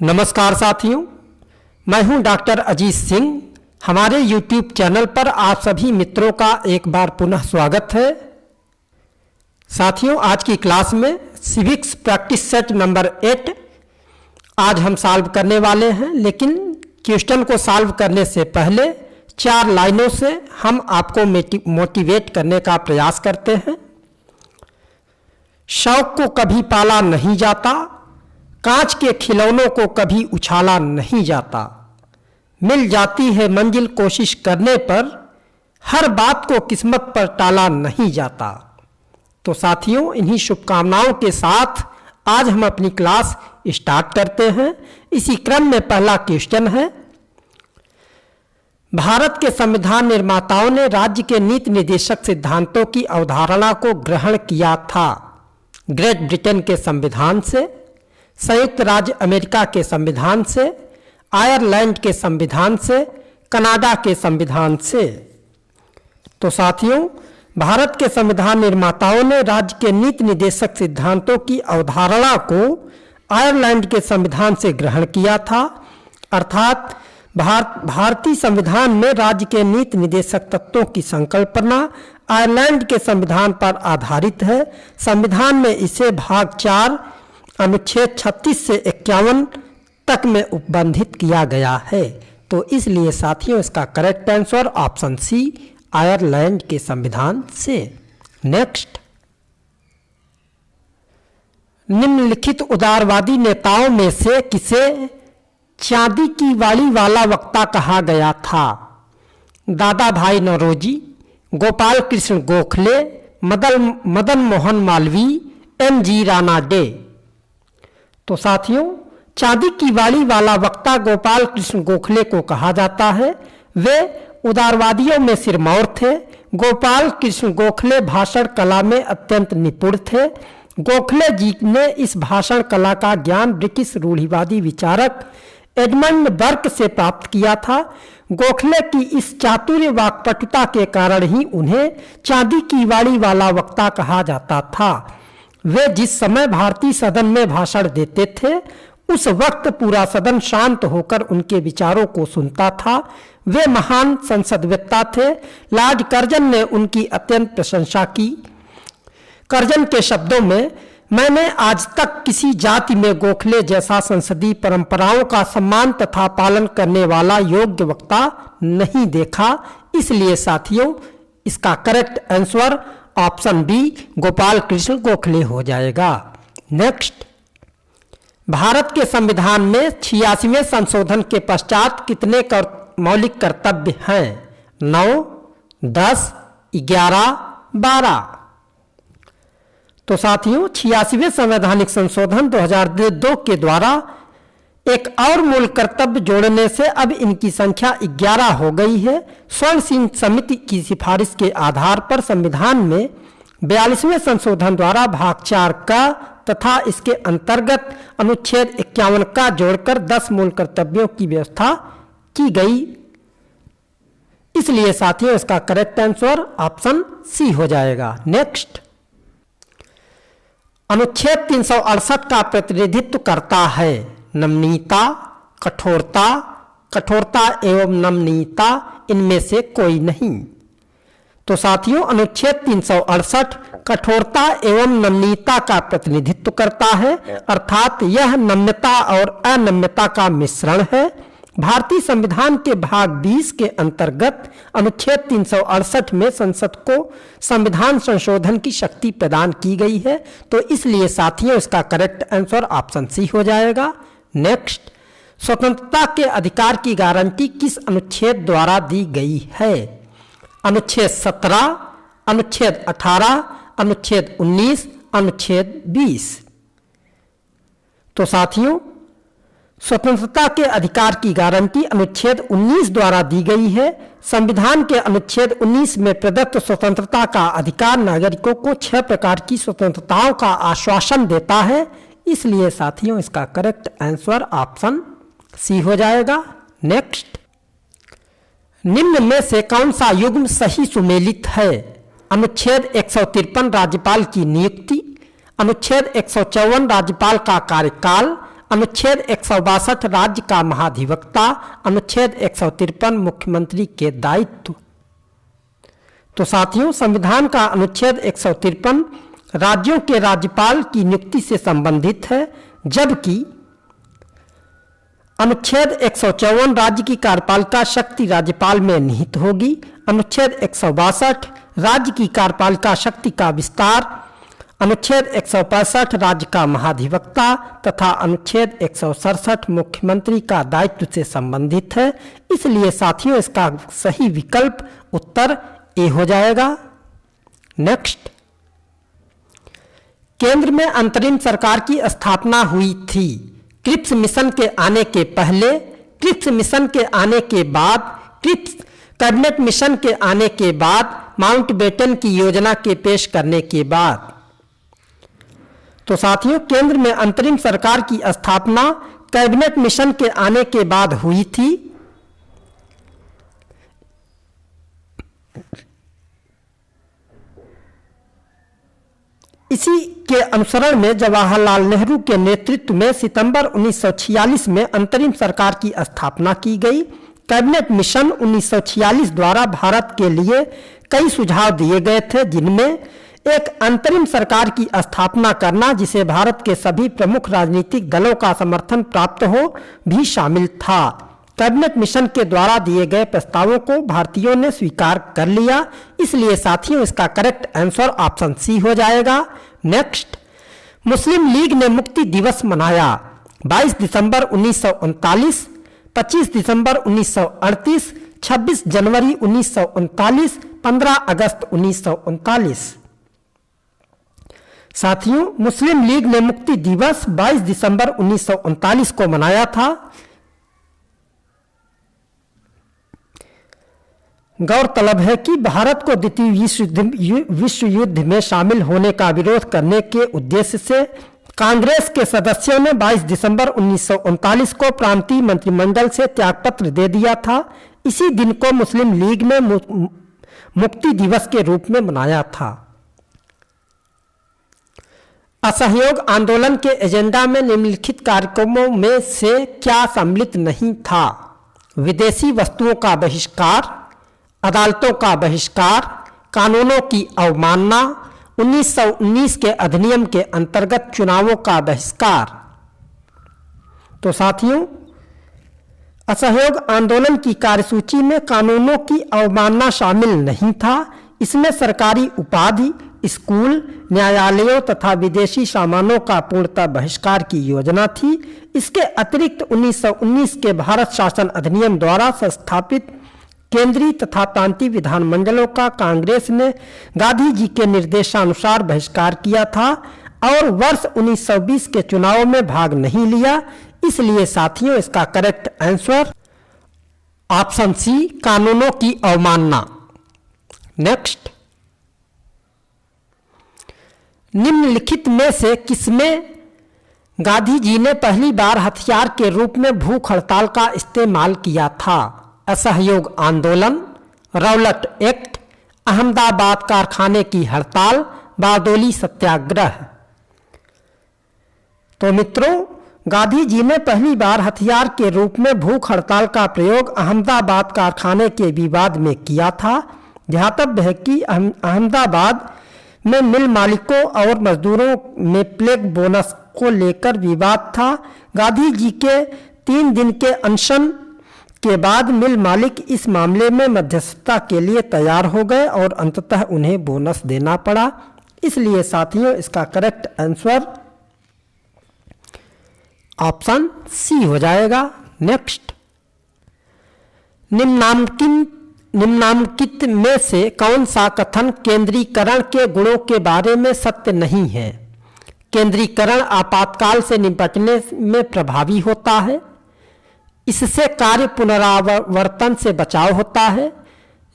नमस्कार साथियों, मैं हूं डॉक्टर अजीत सिंह। हमारे YouTube चैनल पर आप सभी मित्रों का एक बार पुनः स्वागत है। साथियों, आज की क्लास में सिविक्स प्रैक्टिस सेट नंबर 8 आज हम सॉल्व करने वाले हैं, लेकिन क्वेश्चन को सॉल्व करने से पहले 4 लाइनों से हम आपको मोटिवेट करने का प्रयास करते हैं। शौक को कभी पाला नहीं जाता, कांच के खिलौनों को कभी उछाला नहीं जाता, मिल जाती है मंजिल कोशिश करने पर, हर बात को किस्मत पर टाला नहीं जाता। तो साथियों, इन्हीं शुभकामनाओं के साथ आज हम अपनी क्लास स्टार्ट करते हैं। इसी क्रम में पहला क्वेश्चन है, भारत के संविधान निर्माताओं ने राज्य के नीति निर्देशक सिद्धांतों की अवधारणा को ग्रहण किया था ग्रेट ब्रिटेन के संविधान से, संयुक्त राज्य अमेरिका के संविधान से, आयरलैंड के संविधान से, कनाडा के संविधान से। तो साथियों, भारत के संविधान निर्माताओं ने राज्य के नीति निर्देशक सिद्धांतों की अवधारणा को आयरलैंड के संविधान से ग्रहण किया था, अर्थात भारतीय संविधान में राज्य के नीति निर्देशक तत्वों की संकल्पना आयरलैंड के संविधान पर आधारित है। संविधान में इसे भाग 4 अनुच्छेद 36 से 51 तक में उपबंधित किया गया है। तो इसलिए साथियों, इसका correct answer option C, Ireland के संविधान से। नेक्स्ट, निम्नलिखित उदारवादी नेताओं में से किसे चांदी की वाली वाला वक्ता कहा गया था? दादा भाई नौरोजी, गोपाल कृष्ण गोखले, मदन मोहन मालवीय, एम.जी. राणा डे। तो साथियों, चांदी की वाली वाला वक्ता गोपाल कृष्ण गोखले को कहा जाता है। वे उदारवादियों में सिरमौर थे। गोपाल कृष्ण गोखले भाषण कला में अत्यंत निपुण थे। गोखले जी ने इस भाषण कला का ज्ञान ब्रिटिश रूढ़िवादी विचारक एडमंड बर्क से प्राप्त किया था। गोखले की इस चातुर्य वाक्पटुता के कारण ही उन्हें चांदी की वाली वाला वक्ता कहा जाता था। वे जिस समय भारतीय सदन में भाषण देते थे, उस वक्त पूरा सदन शांत होकर उनके विचारों को सुनता था। वे महान संसदवेत्ता थे। लॉर्ड कर्जन ने उनकी अत्यंत प्रशंसा की। कर्जन के शब्दों में, मैंने आज तक किसी जाति में गोखले जैसा संसदीय परंपराओं का सम्मान तथा पालन करने वाला योग्य वक्ता नहीं देखा। इसलिए साथियों, इसका correct answer option B, Gopal Krishna Gokhale हो जाएगा। नेक्स्ट, भारत के संविधान में 86वें संशोधन के पश्चात कितने मौलिक कर्तव्य हैं? 9, 10, 11, 12। तो साथियों, 86वें संवैधानिक संशोधन 2002 के द्वारा एक और मूल कर्तव्य जोड़ने से अब इनकी संख्या 11 हो गई है। स्वर्ण सिंह समिति की सिफारिश के आधार पर संविधान में 42वें संशोधन द्वारा भाग 4 का तथा इसके अंतर्गत अनुच्छेद 51 का जोड़कर 10 मूल कर्तव्यों की व्यवस्था की गई। इसलिए साथियों, इसका करेक्ट आंसर ऑप्शन सी हो जाएगा। नेक्स्ट, अनुच्छेद 368 का प्रतिनिधित्व करता है नमनीयता, कठोरता, कठोरता एवं नमनीयता, इनमें से कोई नहीं। तो साथियों, अनुच्छेद 368 कठोरता एवं नमनीयता का प्रतिनिधित्व करता है, अर्थात यह नम्यता और अनम्यता का मिश्रण है। भारतीय संविधान के भाग 20 के अंतर्गत अनुच्छेद 368 में संसद को संविधान संशोधन की शक्ति प्रदान की गई है। तो इसलिए साथियों, इसका करेक्ट आंसर ऑप्शन सी हो जाएगा। नेक्स्ट, स्वतंत्रता के अधिकार की गारंटी किस अनुच्छेद द्वारा दी गई है? अनुच्छेद 17, अनुच्छेद 18, अनुच्छेद 19, अनुच्छेद 20। तो साथियों, स्वतंत्रता के अधिकार की गारंटी अनुच्छेद 19 द्वारा दी गई है। संविधान के अनुच्छेद 19 में प्रदत्त स्वतंत्रता का अधिकार नागरिकों को 6 प्रकार की स्वतंत्रताओं का आश्वासन देता है। इसलिए साथियों, इसका करेक्ट आंसर ऑप्शन सी हो जाएगा। नेक्स्ट, निम्न में से कौन सा युग्म सही सुमेलित है? अनुच्छेद 153 राज्यपाल की नियुक्ति, अनुच्छेद 154 राज्यपाल का कार्यकाल, अनुच्छेद 162 राज्य का महाधिवक्ता, अनुच्छेद 153 मुख्यमंत्री के दायित्व। तो साथियों, संविधान का अनुच्छेद 153 राज्यों के राज्यपाल की नियुक्ति से संबंधित है, जबकि अनुच्छेद 154 राज्य की कार्यपालिका शक्ति राज्यपाल में निहित होगी। अनुच्छेद 162 राज्य की कार्यपालिका शक्ति का विस्तार, अनुच्छेद 165 राज्य का महाधिवक्ता तथा अनुच्छेद 167 मुख्यमंत्री का दायित्व से संबंधित है। इसलिए साथियों, इसका सही विकल्प उत्तर ए हो जाएगा। नेक्स्ट, केंद्र में अंतरिम सरकार की स्थापना हुई थी। क्रिप्स मिशन के आने के पहले, क्रिप्स मिशन के आने के बाद, क्रिप्स कैबिनेट मिशन के आने के बाद, माउंटबेटन की योजना के पेश करने के बाद। तो साथियों, केंद्र में अंतरिम सरकार की स्थापना कैबिनेट मिशन के आने के बाद हुई थी। इसी के अनुसरण में जवाहरलाल नेहरू के नेतृत्व में सितंबर 1946 में अंतरिम सरकार की स्थापना की गई। कैबिनेट मिशन 1946 द्वारा भारत के लिए कई सुझाव दिए गए थे, जिनमें एक अंतरिम सरकार की स्थापना करना जिसे भारत के सभी प्रमुख राजनीतिक दलों का समर्थन प्राप्त हो भी शामिल था। कैबिनेट मिशन के द्वारा दिए गए प्रस्तावों को भारतीयों ने स्वीकार कर लिया। इसलिए साथियों, इसका करेक्ट आंसर ऑप्शन सी हो जाएगा। नेक्स्ट, मुस्लिम लीग ने मुक्ति दिवस मनाया। 22 दिसंबर 1939, 25 दिसंबर 1938, 26 जनवरी 1939, 15 अगस्त 1939। साथियों, मुस्लिम लीग ने मुक्ति दिवस 22 दिसंबर 1939 को मनाया था। गौरतलब है कि भारत को द्वितीय विश्व युद्ध में शामिल होने का विरोध करने के उद्देश्य से कांग्रेस के सदस्यों ने 22 दिसंबर 1939 को प्रांतीय मंत्रिमंडल से त्यागपत्र दे दिया था। इसी दिन को मुस्लिम लीग ने मुक्ति दिवस के रूप में मनाया था। असहयोग आंदोलन के एजेंडा में निम्नलिखित कार्यक्रमों में से क्या सम्मिलित नहीं था? विदेशी वस्तुओं का बहिष्कार, अदालतों का बहिष्कार, कानूनों की अवमानना, 1919 के अधिनियम के अंतर्गत चुनावों का बहिष्कार। तो साथियों, असहयोग आंदोलन की कार्यसूची में कानूनों की अवमानना शामिल नहीं था। इसमें सरकारी उपाधि, स्कूल, न्यायालयों तथा विदेशी सामानों का पूर्णतः बहिष्कार की योजना थी। इसके अतिरिक्त 1919 के भारत शासन अधिनियम द्वारा संस्थापित केंद्रीय तथा प्रांतीय विधानमंडलों का कांग्रेस ने गांधी जी के निर्देशानुसार बहिष्कार किया था और वर्ष 1920 के चुनावों में भाग नहीं लिया। इसलिए साथियों, इसका करेक्ट आंसर ऑप्शन सी, कानूनों की अवमानना। नेक्स्ट, निम्नलिखित में से किसमें गांधी जी ने पहली बार हथियार के रूप में भूख हड़ताल का इस्तेमाल किया था? असहयोग आंदोलन, रौलट एक्ट, अहमदाबाद कारखाने की हड़ताल, बारदोली सत्याग्रह। तो मित्रों, गांधी जी ने पहली बार हथियार के रूप में भूख हड़ताल का प्रयोग अहमदाबाद कारखाने के विवाद में किया था। ध्यातव्य है कि अहमदाबाद में मिल मालिकों और मजदूरों में प्लेग बोनस को लेकर विवाद था। गांधी जी के 3 दिन के अनशन के बाद मिल मालिक इस मामले में मध्यस्थता के लिए तैयार हो गए और अंततः उन्हें बोनस देना पड़ा। इसलिए साथियों, इसका करेक्ट आंसर ऑप्शन सी हो जाएगा। नेक्स्ट, निम्नांकित में से कौन सा कथन केंद्रीकरण के गुणों के बारे में सत्य नहीं है? केंद्रीकरण आपातकाल से निपटने में प्रभावी होता है, इससे कार्य पुनरावर्तन से बचाव होता है,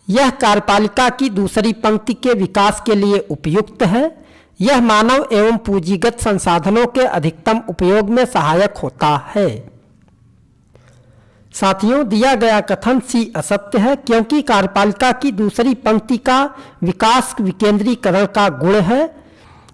यह कार्यपालिका की दूसरी पंक्ति के विकास के लिए उपयुक्त है, यह मानव एवं पूंजीगत संसाधनों के अधिकतम उपयोग में सहायक होता है। साथियों, दिया गया कथन सी असत्य है, क्योंकि कार्यपालिका की दूसरी पंक्ति का विकास विकेंद्रीकरण का गुण है।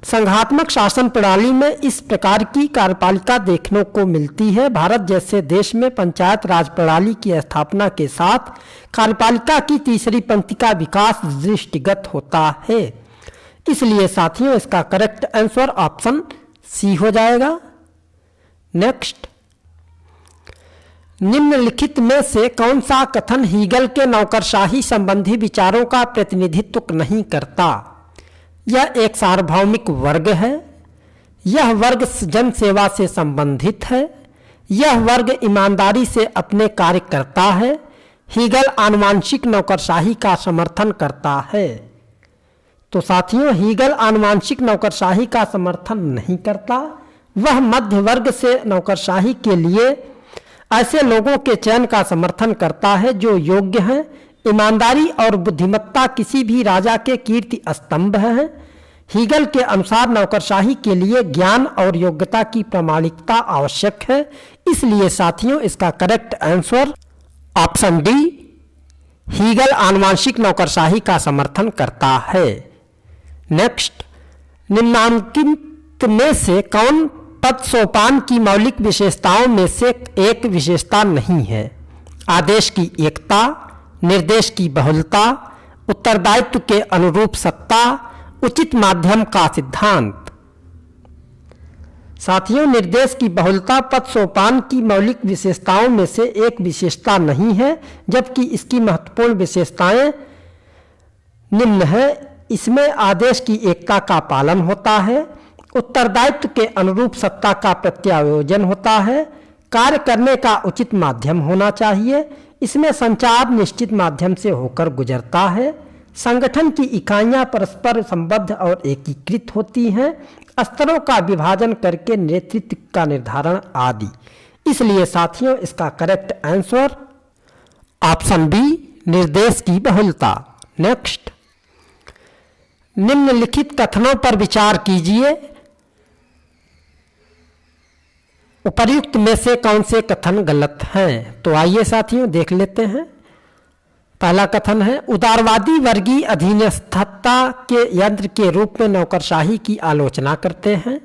संघात्मक शासन प्रणाली में इस प्रकार की कार्यपालिका देखने को मिलती है। भारत जैसे देश में पंचायत राज प्रणाली की स्थापना के साथ कार्यपालिका की तीसरी पंक्ति का विकास दृष्टिगत होता है। इसलिए साथियों इसका करेक्ट आंसर ऑप्शन सी हो जाएगा। नेक्स्ट, निम्नलिखित में से कौन सा कथन हीगल के नौकरशाही संबंधी विचारों का प्रतिनिधित्व नहीं करता? यह एक सार्वभौमिक वर्ग है, यह वर्ग जन सेवा से संबंधित है, यह वर्ग ईमानदारी से अपने कार्य करता है। हीगल आनुवांशिक नौकरशाही का समर्थन करता है। तो साथियों हीगल आनुवांशिक नौकरशाही का समर्थन नहीं करता, वह मध्य वर्ग से नौकरशाही के लिए ऐसे लोगों के चयन का समर्थन करता है जो योग्य हैं। ईमानदारी और बुद्धिमत्ता किसी भी राजा के कीर्ति स्तंभ हैं। हीगल के अनुसार नौकरशाही के लिए ज्ञान और योग्यता की प्रामाणिकता आवश्यक है। इसलिए साथियों इसका correct answer option D, Hegel आनुवांशिक नौकरशाही का समर्थन करता है। नेक्स्ट, निम्नांकित में से कौन पद सोपान की मौलिक विशेषताओं में से एक विशेषता नहीं है? आदेश की एकता, निर्देश की बहुलता, उत्तरदायित्व के अनुरूप सत्ता, उचित माध्यम का सिद्धांत। साथियों निर्देश की बहुलता पद सोपान की मौलिक विशेषताओं में से एक विशेषता नहीं है, जबकि इसकी महत्वपूर्ण विशेषताएं निम्न है। इसमें आदेश की एकता का पालन होता है, उत्तरदायित्व के अनुरूप सत्ता का प्रत्यायोजन होता है, कार्य करने का उचित माध्यम होना चाहिए, इसमें संचार निश्चित माध्यम से होकर गुजरता है, संगठन की इकाइयां परस्पर संबद्ध और एकीकृत होती हैं, स्तरों का विभाजन करके नेतृत्व का निर्धारण आदि। इसलिए साथियों इसका करेक्ट आंसर ऑप्शन बी, निर्देश की बहुलता। नेक्स्ट, निम्नलिखित कथनों पर विचार कीजिए। उपर्युक्त में से कौन से कथन गलत हैं? तो आइए साथियों देख लेते हैं। पहला कथन है, उदारवादी वर्गीय अधीनस्थता के यंत्र के रूप में नौकरशाही की आलोचना करते हैं।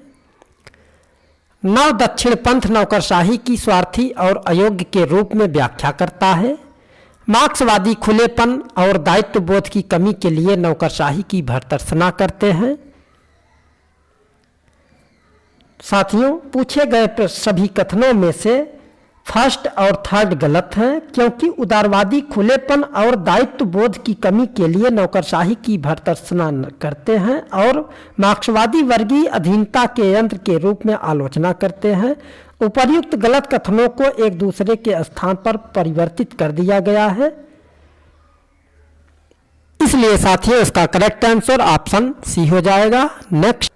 नव दक्षिण पंथ नौकरशाही की स्वार्थी और अयोग्य के रूप में व्याख्या करता है। मार्क्सवादी खुलेपन और दायित्व बोध की कमी के लिए नौकरशाही की भर्त्सना करते हैं। साथियों पूछे गए सभी कथनों में से फर्स्ट और थर्ड गलत हैं, क्योंकि उदारवादी खुलेपन और दायित्व बोध की कमी के लिए नौकरशाही की भर्त्सना करते हैं और मार्क्सवादी वर्गीय अधीनता के यंत्र के रूप में आलोचना करते हैं। उपर्युक्त गलत कथनों को एक दूसरे के स्थान पर परिवर्तित कर दिया गया है। इसलिए साथियों इसका करेक्ट आंसर ऑप्शन सी हो जाएगा। नेक्स्ट,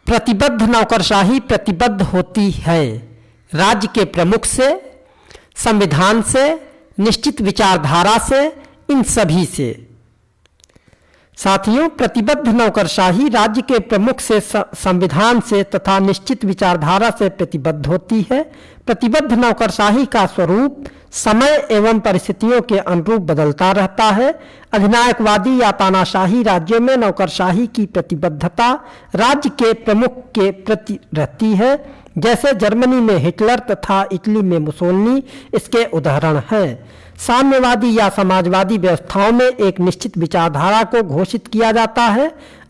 प्रतिबद्ध नौकरशाही प्रतिबद्ध होती है राज्य के प्रमुख से, संविधान से, निश्चित विचारधारा से, इन सभी से। साथियों प्रतिबद्ध नौकरशाही राज्य के प्रमुख से, संविधान से तथा निश्चित विचारधारा से प्रतिबद्ध होती है। प्रतिबद्ध नौकरशाही का स्वरूप समय एवं परिस्थितियों के अनुरूप बदलता रहता है। अधिनायकवादी या तानाशाही राज्यों में नौकरशाही की प्रतिबद्धता राज्य के प्रमुख के प्रति रहती है, जैसे जर्मनी में हिटलर तथा इटली में मुसोलिनी इसके उदाहरण हैं। साम्यवादी या समाजवादी व्यवस्थाओं में एक निश्चित विचारधारा को घोषित किया जाता है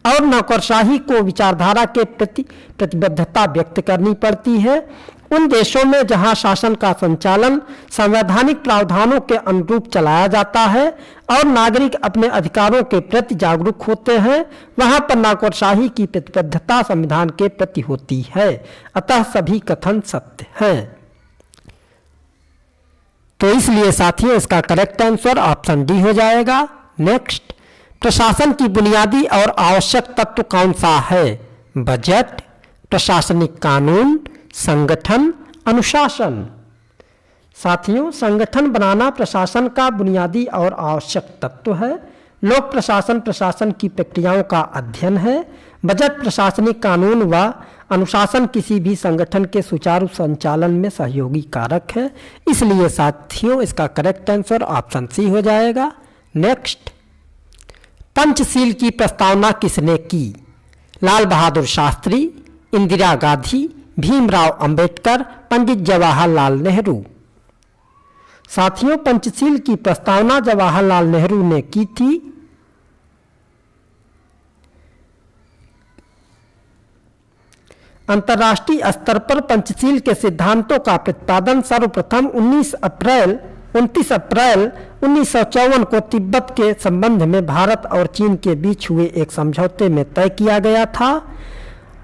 और नौकरशाही को विचारधारा के प्रति प्रतिबद्धता व्यक्त करनी पड़ती है। उन देशों में जहां शासन का संचालन संवैधानिक प्रावधानों के अनुरूप चलाया जाता है और नागरिक अपने अधिकारों के प्रति जागरूक होते हैं, वहां पर नौकरशाही की प्रतिबद्धता संविधान के प्रति होती है। अतः सभी कथन सत्य हैं। तो इसलिए साथियों इसका करेक्ट आंसर ऑप्शन डी हो जाएगा। नेक्स्ट, प्रशासन की बुनियादी और आवश्यक तत्व कौन सा है? बजट, प्रशासनिक कानून, संगठन, अनुशासन। साथियों संगठन बनाना प्रशासन का बुनियादी और आवश्यक तत्व है। लोक प्रशासन प्रशासन की प्रक्रियाओं का अध्ययन है। बजट प्रशासनिक कानून व अनुशासन किसी भी संगठन के सुचारू संचालन में सहयोगी कारक है। इसलिए साथियों इसका करेक्ट आंसर ऑप्शन सी हो जाएगा। नेक्स्ट, पंचशील की प्रस्तावना किसने की? लाल बहादुर शास्त्री, इंदिरा गांधी, भीमराव अंबेडकर, पंडित जवाहरलाल नेहरू। साथियों, पंचशील की प्रस्तावना जवाहरलाल नेहरू ने की थी। अंतर्राष्ट्रीय स्तर पर पंचशील के सिद्धांतों का प्रतिपादन सर्वप्रथम 29 अप्रैल 1954 को तिब्बत के संबंध में भारत और चीन के बीच हुए एक समझौते में तय किया गया था।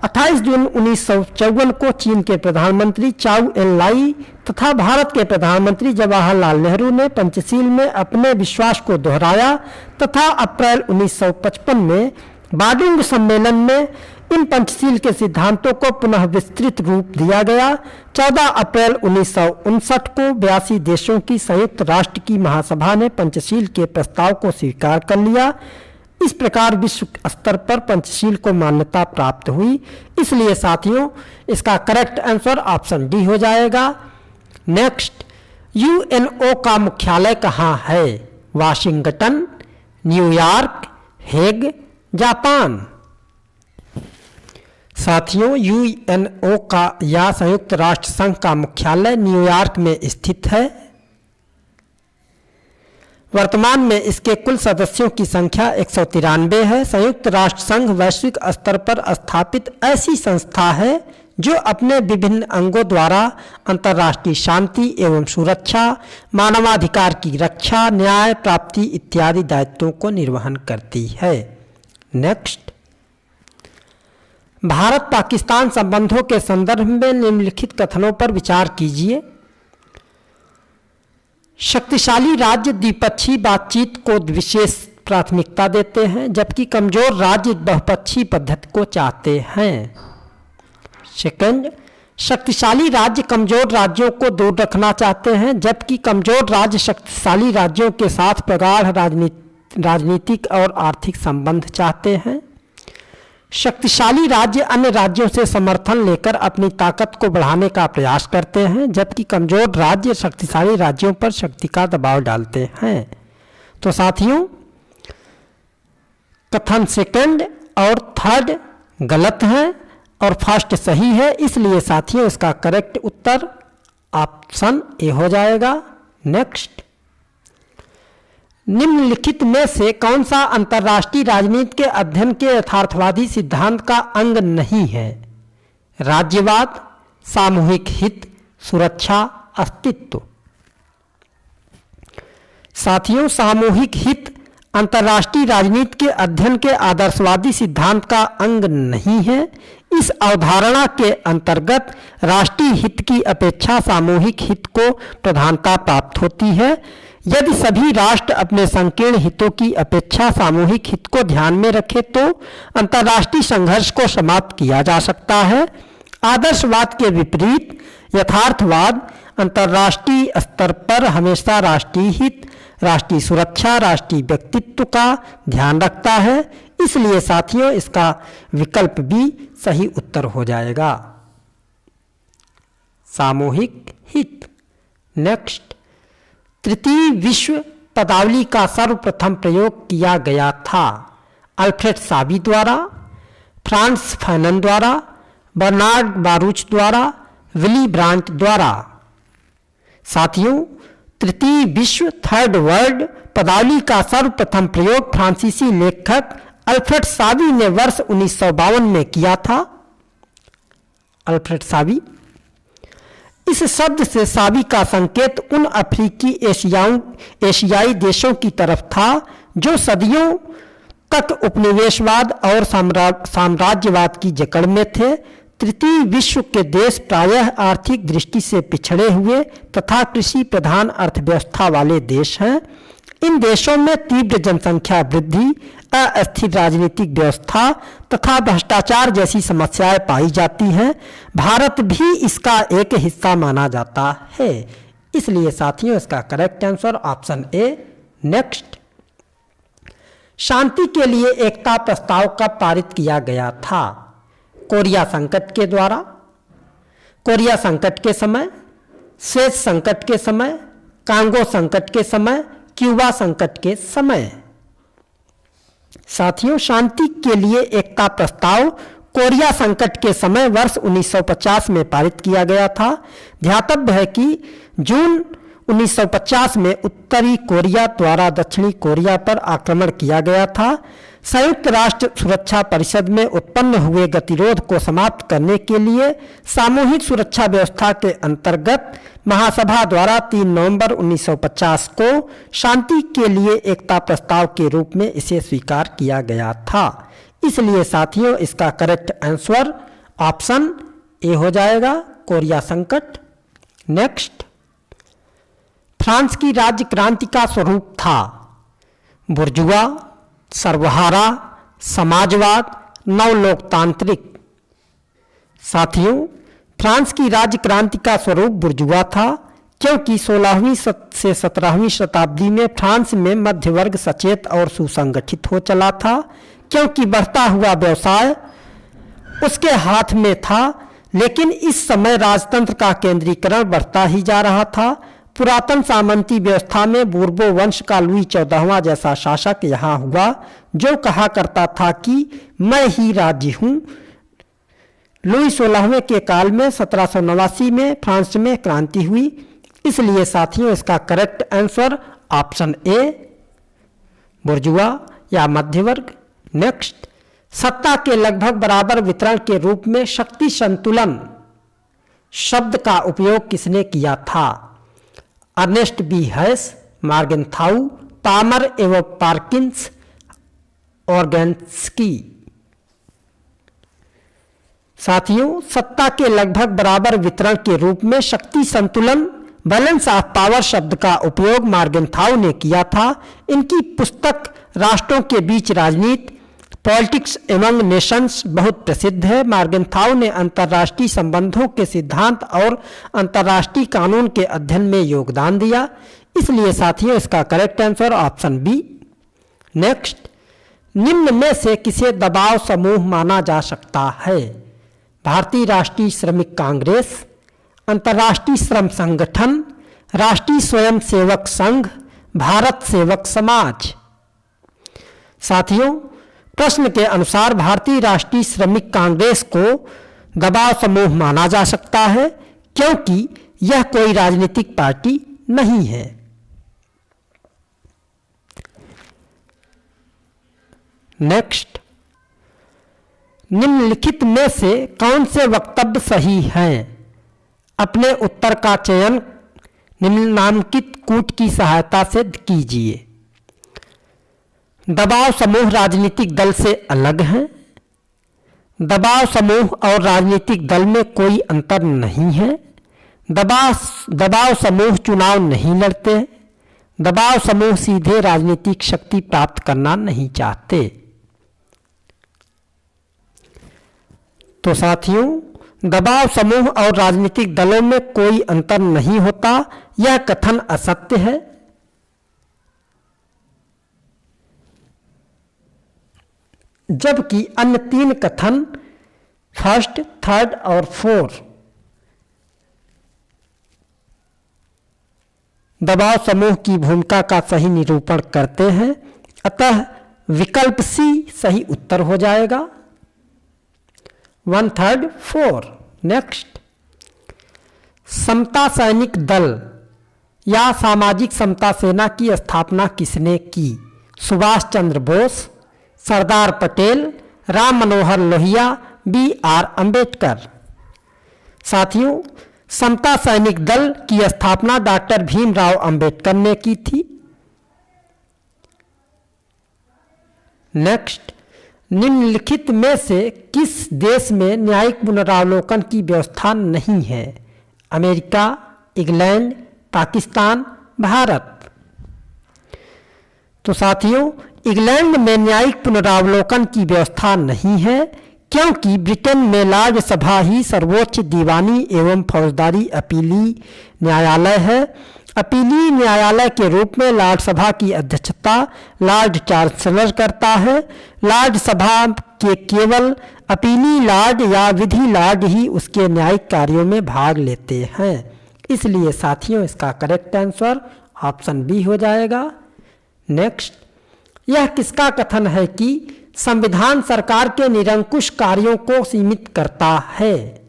28 जून 1954 को चीन के प्रधानमंत्री चाउ एन लाई तथा भारत के प्रधानमंत्री जवाहरलाल नेहरू ने पंचशील में अपने विश्वास को दोहराया तथा अप्रैल 1955 में बाडुंग सम्मेलन में इन पंचशील के सिद्धांतों को पुनः विस्तृत रूप दिया गया। 14 अप्रैल 1959 को 82 देशों की संयुक्त राष्ट्र की महासभा ने पंचशील के प्रस्ताव को स्वीकार कर लिया। इस प्रकार विश्व स्तर पर पंचशील को मान्यता प्राप्त हुई। इसलिए साथियों, इसका करेक्ट आंसर ऑप्शन डी हो जाएगा। नेक्स्ट, यूएनओ का मुख्यालय कहाँ है? Washington, New York, Hague, Japan. साथियों, यूएनओ का या संयुक्त राष्ट्र संघ का मुख्यालय न्यूयॉर्क में स्थित है। वर्तमान में इसके कुल सदस्यों की संख्या 193 है। संयुक्त राष्ट्र संघ वैश्विक स्तर पर स्थापित ऐसी संस्था है जो अपने विभिन्न अंगों द्वारा अंतर्राष्ट्रीय शांति एवं सुरक्षा, मानवाधिकार की रक्षा, न्याय प्राप्ति इत्यादि दायित्वों को निर्वहन करती है। नेक्स्ट, भारत पाकिस्तान संबंधों के संदर्भ में निम्नलिखित कथनों पर विचार कीजिए। शक्तिशाली राज्य द्विपक्षीय बातचीत को विशेष प्राथमिकता देते हैं, जबकि कमजोर राज्य बहुपक्षीय पद्धति को चाहते हैं। सेकंड, शक्तिशाली राज्य कमजोर राज्यों को दूर रखना चाहते हैं, जबकि कमजोर राज्य शक्तिशाली राज्यों के साथ प्रगाढ़ राजनीतिक और आर्थिक संबंध चाहते हैं। शक्तिशाली राज्य अन्य राज्यों से समर्थन लेकर अपनी ताकत को बढ़ाने का प्रयास करते हैं, जबकि कमजोर राज्य शक्तिशाली राज्यों पर शक्ति का दबाव डालते हैं। तो साथियों, कथन सेकंड और थर्ड गलत है और फर्स्ट सही है। इसलिए साथियों, इसका करेक्ट उत्तर ऑप्शन ए हो जाएगा। नेक्स्ट, निम्नलिखित में से कौन सा अंतर्राष्ट्रीय राजनीति के अध्ययन के यथार्थवादी सिद्धांत का अंग नहीं है? राज्यवाद, सामूहिक हित, सुरक्षा, अस्तित्व। साथियों, सामूहिक हित अंतर्राष्ट्रीय राजनीति के अध्ययन के आदर्शवादी सिद्धांत का अंग नहीं है। इस अवधारणा के अंतर्गत राष्ट्रीय हित की अपेक्षा सामूहिक हित को प्रधानता प्राप्त होती है। यदि सभी राष्ट्र अपने संकीर्ण हितों की अपेक्षा सामूहिक हित को ध्यान में रखे तो अंतर्राष्ट्रीय संघर्ष को समाप्त किया जा सकता है। आदर्शवाद के विपरीत यथार्थवाद अंतर्राष्ट्रीय स्तर पर हमेशा राष्ट्रीय हित, राष्ट्रीय सुरक्षा, राष्ट्रीय व्यक्तित्व का ध्यान रखता है। इसलिए साथियों, इसका विकल्प भी सही उत्तर हो जाएगा, सामूहिक हित। नेक्स्ट, तृतीय विश्व पदावली का सर्वप्रथम प्रयोग किया गया था? अल्फ्रेड साबी द्वारा, फ्रांस फैनन द्वारा, बर्नार्ड बारूच द्वारा, विली ब्रांट द्वारा। साथियों, तृतीय विश्व थर्ड वर्ल्ड पदावली का सर्वप्रथम प्रयोग फ्रांसीसी लेखक अल्फ्रेड साबी ने वर्ष 1952 में किया था। अल्फ्रेड साबी, इस शब्द से साबी का संकेत उन अफ्रीकी एशियाई देशों की तरफ था जो सदियों तक उपनिवेशवाद और साम्राज्यवाद की जकड़ में थे। तृतीय विश्व के देश प्रायः आर्थिक दृष्टि से पिछड़े हुए तथा कृषि प्रधान अर्थव्यवस्था वाले देश हैं। इन देशों में तीव्र जनसंख्या वृद्धि, अस्थिर राजनीतिक व्यवस्था तथा भ्रष्टाचार जैसी समस्याएं पाई जाती हैं। भारत भी इसका एक हिस्सा माना जाता है। इसलिए साथियों, इसका correct answer option A. Next, शांति के लिए एकता प्रस्ताव कब पारित किया गया था? कोरिया संकट के द्वारा, कोरिया संकट के समय, स्वेज संकट के समय, कांगो संकट के समय, क्यूबा संकट के समय। साथियों, शांति के लिए एकता प्रस्ताव कोरिया संकट के समय वर्ष 1950 में पारित किया गया था। ध्यातव्य है कि जून 1950 में उत्तरी कोरिया द्वारा दक्षिणी कोरिया पर आक्रमण किया गया था। संयुक्त राष्ट्र सुरक्षा परिषद में उत्पन्न हुए गतिरोध को समाप्त करने के लिए सामूहिक सुरक्षा व्यवस्था के अंतर्गत महासभा द्वारा 3 नवंबर 1950 को शांति के लिए एकता प्रस्ताव के रूप में इसे स्वीकार किया गया था। इसलिए साथियों, इसका करेक्ट आंसर ऑप्शन ए हो जाएगा, कोरिया संकट। नेक्स्ट, फ्रांस की राज्य क्रांति का स्वरूप था बुर्जुआ, सर्वहारा, समाजवाद, नवलोकतांत्रिक। साथियों, फ्रांस की राज्य क्रांति का स्वरूप बुर्जुआ था, क्योंकि 16वीं से 17वीं शताब्दी में फ्रांस में मध्य वर्ग सचेत और सुसंगठित हो चला था, क्योंकि बढ़ता हुआ व्यवसाय उसके हाथ में था। लेकिन इस समय राजतंत्र का केंद्रीकरण बढ़ता ही जा रहा था। पुरातन सामंती व्यवस्था में बूर्बो वंश का लुई 14वां जैसा शासक यहाँ हुआ, जो कहा करता था कि मैं ही राज्य हूँ। लुई 16वें के काल में 1789 में फ्रांस में क्रांति हुई। इसलिए साथियों, इसका करेक्ट आंसर ऑप्शन ए, बुर्जुआ या मध्यवर्ग। नेक्स्ट, सत्ता के लगभग बराबर वितरण के रूप में शक्ति संतुलन शब्द का उपयोग किसने किया था? अर्नेस्ट बी हैस, मार्गेनथाउ, पामर एवं पार्किंस, ऑर्गेन्स्की। साथियों, सत्ता के लगभग बराबर वितरण के रूप में शक्ति संतुलन बैलेंस ऑफ पावर शब्द का उपयोग मार्गेनथाउ ने किया था। इनकी पुस्तक राष्ट्रों के बीच राजनीति, पॉलिटिक्स एमंग नेशंस बहुत प्रसिद्ध है। मार्गेनथाउ ने अंतर्राष्ट्रीय संबंधों के सिद्धांत और अंतर्राष्ट्रीय कानून के अध्ययन में योगदान दिया। इसलिए साथियों, इसका correct answer option B. Next, निम्न में से किसे दबाव समूह माना जा सकता है? भारतीय राष्ट्रीय श्रमिक कांग्रेस, अंतर्राष्ट्रीय श्रम संगठन, राष्ट्रीय स्वयंसेवक संघ, भारत सेवक समाज। साथियों, प्रश्न के अनुसार भारतीय राष्ट्रीय श्रमिक कांग्रेस को दबाव समूह माना जा सकता है, क्योंकि यह कोई राजनीतिक पार्टी नहीं है। नेक्स्ट, निम्नलिखित में से कौन से वक्तव्य सही हैं? अपने उत्तर का चयन निम्नलिखित कूट की सहायता से कीजिए। दबाव समूह राजनीतिक दल से अलग हैं। दबाव समूह और राजनीतिक दल में कोई अंतर नहीं है। दबाव समूह चुनाव नहीं लड़ते। दबाव समूह सीधे राजनीतिक शक्ति प्राप्त करना नहीं चाहते। तो साथियों, दबाव समूह और राजनीतिक दलों में कोई अंतर नहीं होता, यह कथन असत्य है। जबकि अन्य 3 कथन फर्स्ट, थर्ड और फोर्थ दबाव समूह की भूमिका का सही निरूपण करते हैं। अतः विकल्प सी सही उत्तर हो जाएगा, 1, 3, 4। नेक्स्ट, समता सैनिक दल या सामाजिक समता सेना की स्थापना किसने की? सुभाष चंद्र बोस, सरदार पटेल, राम मनोहर लोहिया, BR अम्बेडकर। साथियों, समता सैनिक दल की स्थापना डॉक्टर भीमराव अंबेडकर ने की थी। नेक्स्ट, निम्नलिखित में से किस देश में न्यायिक पुनरावलोकन की व्यवस्था नहीं है? America, England, Pakistan, Bharat. तो साथियों, इंग्लैंड में न्यायिक पुनरावलोकन की व्यवस्था नहीं है, क्योंकि ब्रिटेन में लॉर्ड सभा ही सर्वोच्च दीवानी एवं फौजदारी अपीली न्यायालय है। अपीली न्यायालय के रूप में लॉर्ड सभा की अध्यक्षता लॉर्ड चांसलर करता है। लॉर्ड सभा के केवल अपीली लॉर्ड या विधि लॉर्ड ही उसके न्यायिक कार्यों में भाग लेते हैं। इसलिए साथियों, इसका करेक्ट आंसर ऑप्शन बी हो जाएगा। नेक्स्ट, यह किसका कथन है कि संविधान सरकार के निरंकुश कार्यों को सीमित करता है?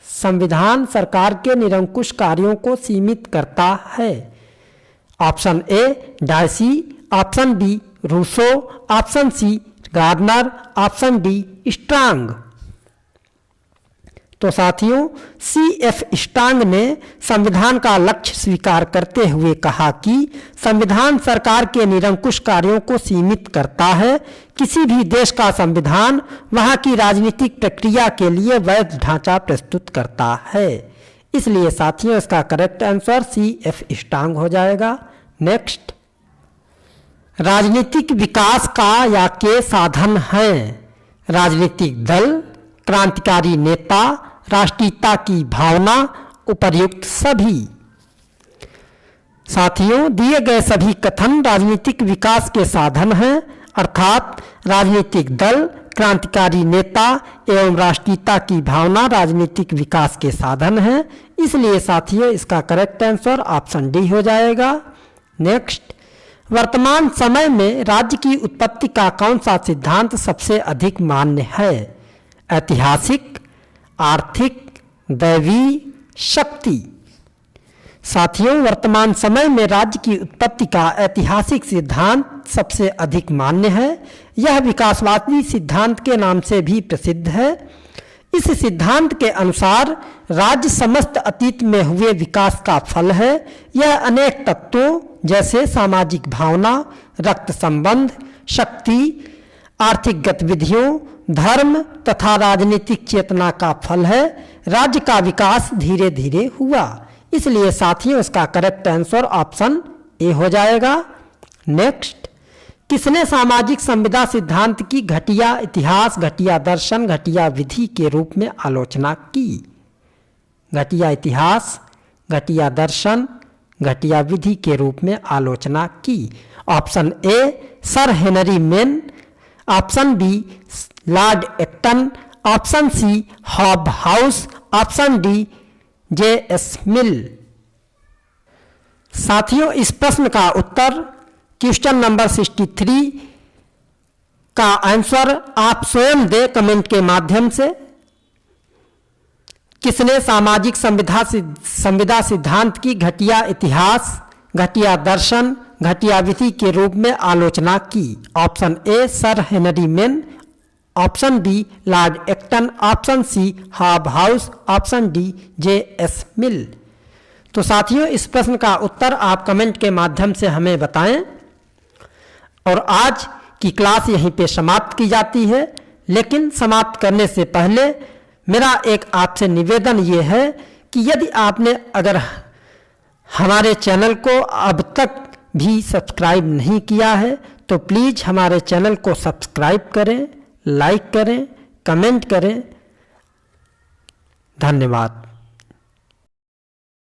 संविधान सरकार के निरंकुश कार्यों को सीमित करता है। Option A Dicey, option B Rousseau, option C Gardner, option D Strong. तो साथियों, CF स्ट्रांग ने संविधान का लक्ष्य स्वीकार करते हुए कहा कि संविधान सरकार के निरंकुश कार्यों को सीमित करता है। किसी भी देश का संविधान वहां की राजनीतिक प्रक्रिया के लिए वैध ढांचा प्रस्तुत करता है। इसलिए साथियों, इसका करेक्ट आंसर CF स्ट्रांग हो जाएगा। नेक्स्ट, राजनीतिक विकास का या के साधन हैं? राजनीतिक दल, क्रांतिकारी नेता, राष्ट्रीयता की भावना, उपर्युक्त सभी। साथियों, दिए गए सभी कथन राजनीतिक विकास के साधन हैं, अर्थात राजनीतिक दल, क्रांतिकारी नेता एवं राष्ट्रीयता की भावना राजनीतिक विकास के साधन हैं। इसलिए साथियों, इसका करेक्ट आंसर ऑप्शन डी हो जाएगा। नेक्स्ट, वर्तमान समय में राज्य की उत्पत्ति का कौन सा सिद्धांत सबसे अधिक मान्य है? ऐतिहासिक, आर्थिक, दैवी, शक्ति। साथियों, वर्तमान समय में राज्य की उत्पत्ति का ऐतिहासिक सिद्धांत सबसे अधिक मान्य है। यह विकासवादी सिद्धांत के नाम से भी प्रसिद्ध है। इस सिद्धांत के अनुसार राज्य समस्त अतीत में हुए विकास का फल है। यह अनेक तत्वों जैसे सामाजिक भावना, रक्त संबंध, शक्ति, आर्थिक गतिविधियों, धर्म तथा राजनीतिक चेतना का फल है। राज्य का विकास धीरे धीरे हुआ। इसलिए साथियों, इसका करेक्ट आंसर ऑप्शन ए हो जाएगा। नेक्स्ट, किसने सामाजिक संविदा सिद्धांत की घटिया इतिहास, घटिया दर्शन, घटिया विधि के रूप में आलोचना की? घटिया इतिहास, घटिया दर्शन, घटिया विधि के रूप में आलोचना की। Option A Sir Henry Maine, option B Lord Acton, option C Hobhouse, option D JS Mill. साथियों, इस प्रश्न का उत्तर क्वेश्चन नंबर 63 का आंसर आप स्वयं दें कमेंट के माध्यम से। किसने सामाजिक संविदा सिद्धांत की घटिया इतिहास, घटिया दर्शन, घटिया विधि के रूप में आलोचना की? Option A Sir Henry Maine, option B Lord Acton, option C Hobhouse, option D JS Mill. तो साथियों, इस प्रश्न का उत्तर आप कमेंट के माध्यम से हमें बताएं। और आज की क्लास यहीं पे समाप्त की जाती है, लेकिन समाप्त करने से पहले मेरा एक आपसे निवेदन ये है कि यदि आपने अगर हमारे चैनल को अब तक भी सब्सक्राइब नहीं किया है तो प्लीज़ हमारे चैनल को सब्सक्राइब करें, लाइक करें, कमेंट करें। धन्यवाद।